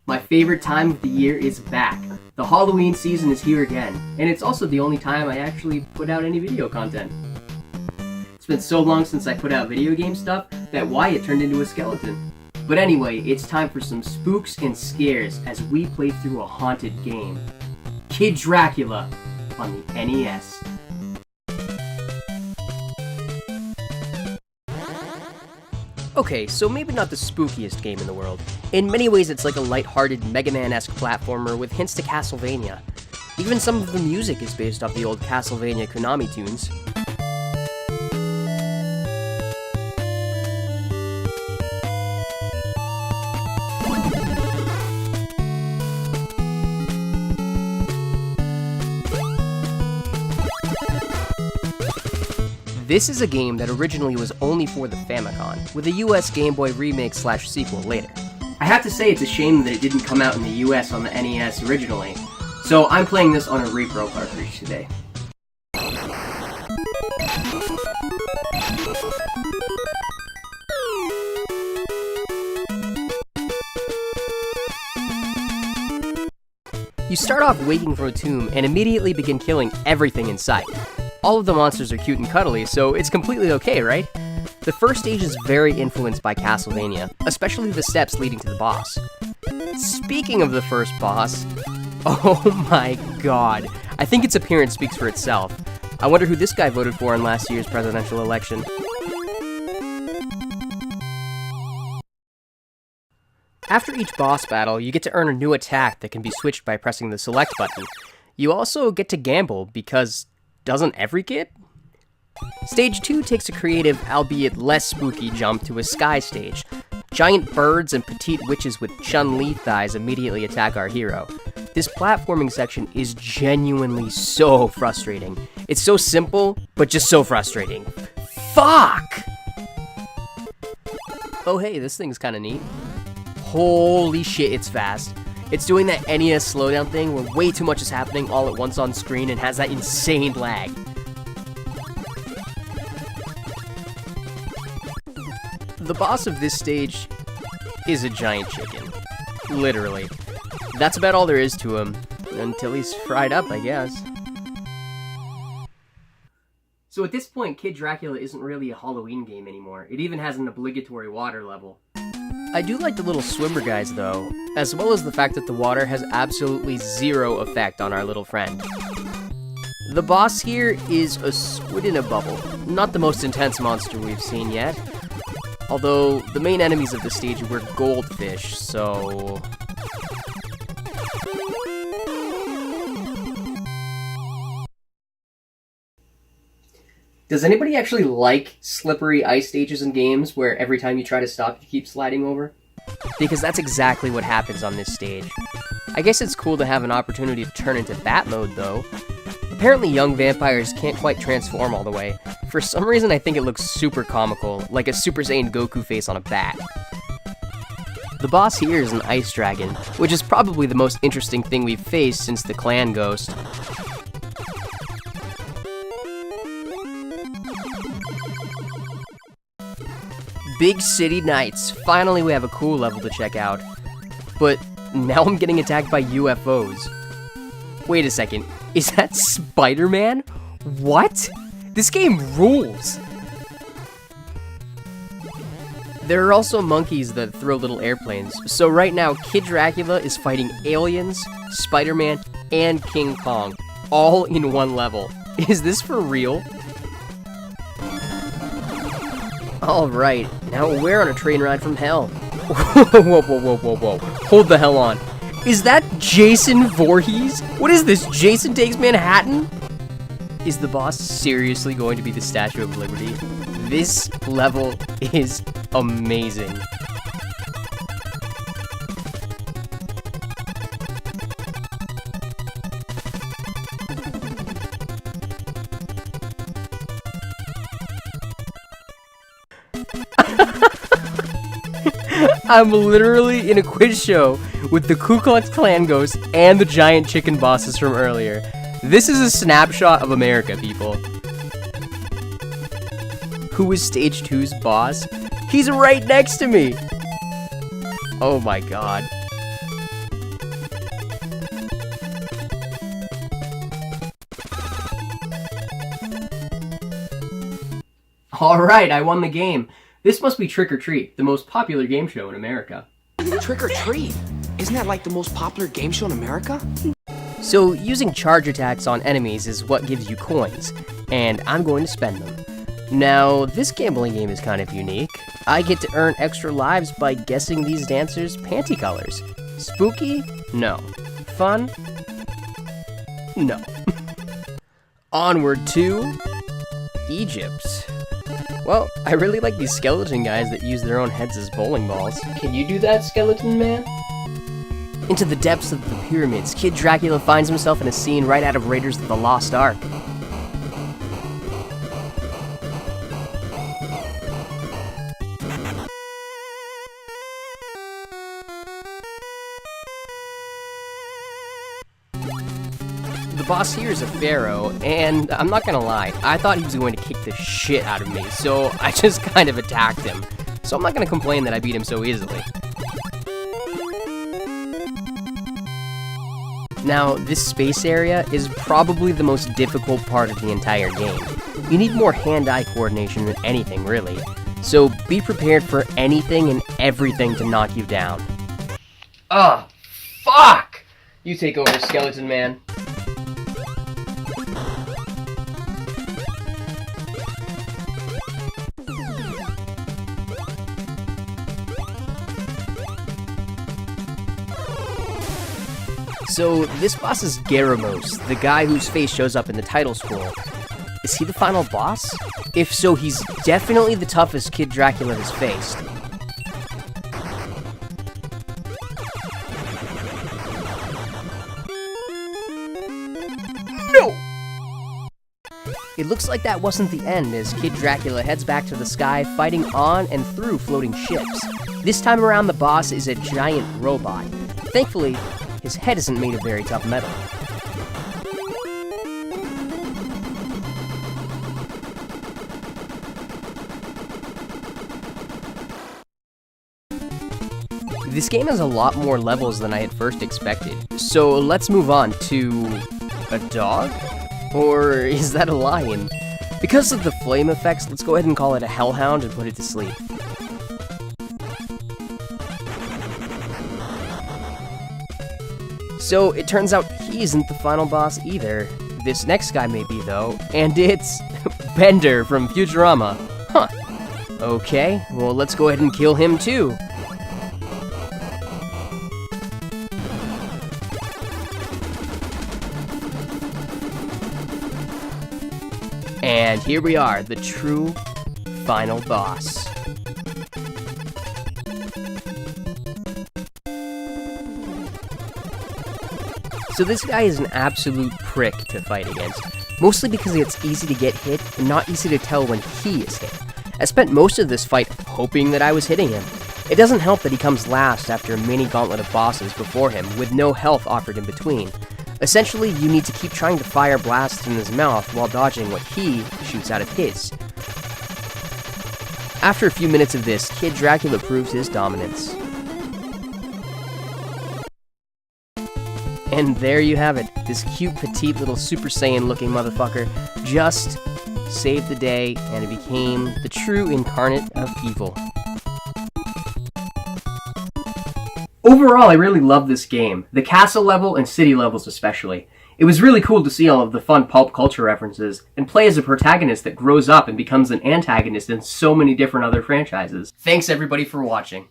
My favorite time of the year is back. The Halloween season is here again, and it's also the only time I actually put out any video content. It's been so long since I put out video game stuff that Wyatt turned into a skeleton. But anyway, it's time for some spooks and scares as we play through a haunted game. Kid Dracula on the NES. Okay, so maybe not the spookiest game in the world. In many ways it's like a lighthearted Mega Man-esque platformer with hints to Castlevania. Even some of the music is based off the old Castlevania Konami tunes. This is a game that originally was only for the Famicom, with a US Game Boy remake/sequel later. I have to say it's a shame that it didn't come out in the US on the NES originally, so I'm playing this on a repro cartridge today. You start off waking from a tomb and immediately begin killing everything in sight. All of the monsters are cute and cuddly, so it's completely okay, right? The first stage is very influenced by Castlevania, especially the steps leading to the boss. Speaking of the first boss, oh my god, I think its appearance speaks for itself. I wonder who this guy voted for in last year's presidential election. After each boss battle, you get to earn a new attack that can be switched by pressing the select button. You also get to gamble, because doesn't every kid? Stage 2 takes a creative, albeit less spooky, jump to a sky stage. Giant birds and petite witches with Chun-Li thighs immediately attack our hero. This platforming section is genuinely so frustrating. It's so simple, but just so frustrating. Fuck! Oh hey, this thing's kinda neat. Holy shit, it's fast. It's doing that NES slowdown thing where way too much is happening all at once on screen and has that insane lag. The boss of this stage is a giant chicken. Literally. That's about all there is to him. Until he's fried up, I guess. So at this point, Kid Dracula isn't really a Halloween game anymore. It even has an obligatory water level. I do like the little swimmer guys though, as well as the fact that the water has absolutely zero effect on our little friend. The boss here is a squid in a bubble, not the most intense monster we've seen yet. Although, the main enemies of the stage were goldfish, so... Does anybody actually like slippery ice stages in games where every time you try to stop you keep sliding over? Because that's exactly what happens on this stage. I guess it's cool to have an opportunity to turn into bat mode though. Apparently young vampires can't quite transform all the way. For some reason I think it looks super comical, like a Super Saiyan Goku face on a bat. The boss here is an ice dragon, which is probably the most interesting thing we've faced since the clan ghost. Big City Nights. Finally we have a cool level to check out. But now I'm getting attacked by UFOs. Wait a second, is that Spider-Man? What? This game rules! There are also monkeys that throw little airplanes, so right now Kid Dracula is fighting aliens, Spider-Man, and King Kong, all in one level. Is this for real? Alright, now we're on a train ride from hell. Whoa, whoa, whoa, whoa, whoa. Hold the hell on. Is that Jason Voorhees? What is this, Jason Takes Manhattan? Is the boss seriously going to be the Statue of Liberty? This level is amazing. I'm literally in a quiz show with the Ku Klux Klan ghost and the giant chicken bosses from earlier. This is a snapshot of America, people. Who is Stage 2's boss? He's right next to me! Oh my god. Alright, I won the game. This must be Trick or Treat, the most popular game show in America. Trick or Treat? Isn't that like the most popular game show in America? So, using charge attacks on enemies is what gives you coins, and I'm going to spend them. Now, this gambling game is kind of unique. I get to earn extra lives by guessing these dancers' panty colors. Spooky? No. Fun? No. Onward to Egypt. Well, I really like these skeleton guys that use their own heads as bowling balls. Can you do that, skeleton man? Into the depths of the pyramids, Kid Dracula finds himself in a scene right out of Raiders of the Lost Ark. The boss here is a pharaoh, and I'm not gonna lie, I thought he was going to kick the shit out of me, so I just kind of attacked him. So I'm not gonna complain that I beat him so easily. Now, this space area is probably the most difficult part of the entire game. You need more hand-eye coordination than anything, really. So be prepared for anything and everything to knock you down. Ugh, fuck! You take over, skeleton man. So, this boss is Garamos, the guy whose face shows up in the title scroll. Is he the final boss? If so, he's definitely the toughest Kid Dracula has faced. No! It looks like that wasn't the end, as Kid Dracula heads back to the sky, fighting on and through floating ships. This time around, the boss is a giant robot. Thankfully, his head isn't made of very tough metal. This game has a lot more levels than I had first expected. So let's move on to a dog? Or is that a lion? Because of the flame effects, let's go ahead and call it a hellhound and put it to sleep. So, it turns out he isn't the final boss either. This next guy may be, though, and it's Bender from Futurama. Huh. Okay, well, let's go ahead and kill him, too. And here we are, the true final boss. So this guy is an absolute prick to fight against, mostly because it's easy to get hit and not easy to tell when he is hit. I spent most of this fight hoping that I was hitting him. It doesn't help that he comes last after a mini gauntlet of bosses before him with no health offered in between. Essentially, you need to keep trying to fire blasts in his mouth while dodging what he shoots out of his. After a few minutes of this, Kid Dracula proves his dominance. And there you have it, this cute, petite, little Super Saiyan looking motherfucker just saved the day, and it became the true incarnate of evil. Overall, I really love this game, the castle level and city levels especially. It was really cool to see all of the fun pulp culture references, and play as a protagonist that grows up and becomes an antagonist in so many different other franchises. Thanks everybody for watching.